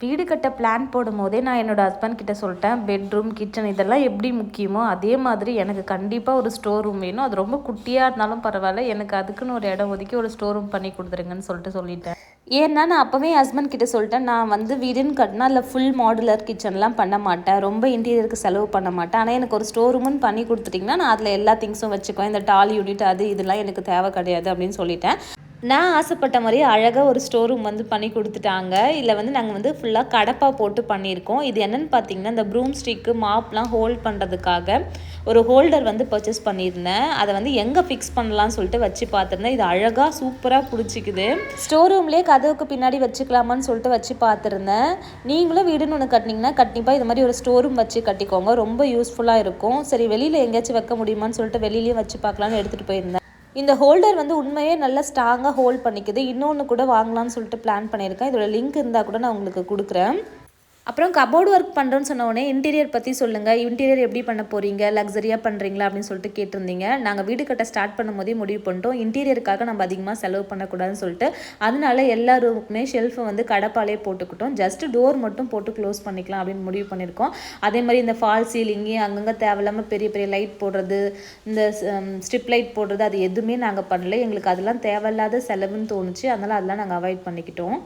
வீடு கட்ட பிளான் போடும்போதே நான் என்னோடய ஹஸ்பண்ட் கிட்ட சொல்லிட்டேன், பெட்ரூம் கிச்சன் இதெல்லாம் எப்படி முக்கியமோ அதே மாதிரி எனக்கு கண்டிப்பாக ஒரு ஸ்டோர் ரூம் வேணும். அது ரொம்ப குட்டியாக இருந்தாலும் பரவாயில்ல, எனக்கு அதுக்குன்னு ஒரு இடம் ஒதுக்கி ஒரு ஸ்டோர் ரூம் பண்ணி கொடுத்துருங்கன்னு சொல்லிட்டேன். ஏன்னா நான் அப்போவே என் ஹஸ்பண்ட் கிட்ட சொல்லிட்டேன், நான் வீடுன்னு கட்டினா அதில் ஃபுல் மாடுலர் கிச்சன்லாம் பண்ண மாட்டேன், ரொம்ப இன்டீரியருக்கு செலவு பண்ண மாட்டேன். ஆனால் எனக்கு ஒரு ஸ்டோர் ரூம்னு பண்ணி கொடுத்துட்டிங்கன்னா நான் அதில் எல்லா திங்ஸும் வச்சுக்குவேன், இந்த டால் யூனிட் அது இதெல்லாம் எனக்கு தேவை கிடையாது அப்படின்னு சொல்லிட்டேன். நான் ஆசைப்பட்ட மாதிரியே அழகாக ஒரு ஸ்டோர் ரூம் பண்ணி கொடுத்துட்டாங்க. இதில் நாங்கள் ஃபுல்லாக கடப்பா போட்டு பண்ணியிருக்கோம். இது என்னென்னு பார்த்தீங்கன்னா, இந்த ப்ரூம் ஸ்டிக்கு மாப்லாம் ஹோல்ட் பண்ணுறதுக்காக ஒரு ஹோல்டர் பர்ச்சேஸ் பண்ணியிருந்தேன். அதை எங்கே ஃபிக்ஸ் பண்ணலான்னு சொல்லிட்டு வச்சு பார்த்துருந்தேன். இது அழகாக சூப்பராக பிடிச்சிக்குது. ஸ்டோர் ரூம்லேயே கதவுக்கு பின்னாடி வச்சுக்கலாமான்னு சொல்லிட்டு வச்சு பார்த்துருந்தேன். நீங்களும் வீடுன்னு ஒன்று கட்டினீங்கன்னா கண்டிப்பாக இது மாதிரி ஒரு ஸ்டோர் ரூம் வச்சு கட்டிக்கோங்க, ரொம்ப யூஸ்ஃபுல்லாக இருக்கும். சரி, வெளியில் எங்கேயாச்சும் வைக்க முடியுமான்னு சொல்லிட்டு வெளியிலேயே வச்சு பார்க்கலான்னு எடுத்துகிட்டு போயிருந்தேன். இந்த ஹோல்டர் உண்மையே நல்லா ஸ்ட்ராங்காக ஹோல்ட் பண்ணிக்குது. இன்னொன்று கூட வாங்கலாம்னு சொல்லிட்டு பிளான் பண்ணியிருக்கேன். இதோட லிங்க் இருந்தால் கூட நான் உங்களுக்கு கொடுக்குறேன். அப்புறம் கபோர்டு ஒர்க் பண்ணுறோன்னு சொன்ன உடனே இன்டீரியர் பற்றி சொல்லுங்கள், இன்டீரியர் எப்படி பண்ண போகிறீங்க, லக்ஸரியாக பண்ணுறீங்களா அப்படின்னு சொல்லிட்டு கேட்டிருந்தீங்க. நாங்கள் வீடு கட்ட ஸ்டார்ட் பண்ணும்போதே முடிவு பண்ணிட்டோம், இன்டீரியருக்காக நம்ம அதிகமாக செலவு பண்ணக்கூடாதுன்னு சொல்லிட்டு. அதனால எல்லா ரூமுக்குமே ஷெல்ஃபை கடப்பாலே போட்டுக்கிட்டோம். ஜஸ்ட் டோர் மட்டும் போட்டு க்ளோஸ் பண்ணிக்கலாம் அப்படின்னு முடிவு பண்ணியிருக்கோம். அதே மாதிரி இந்த ஃபால் சீலிங்கு அங்கங்கே தேவையில்லாமல் பெரிய பெரிய லைட் போடுறது, இந்த ஸ்ட்ரிப் லைட் போடுறது அது எதுவுமே நாங்கள் பண்ணல. எங்களுக்கு அதெல்லாம் தேவையில்லாத செலவுன்னு தோணுச்சு. அதனால் அதெல்லாம் நாங்கள் அவாய்ட் பண்ணிக்கிட்டோம்.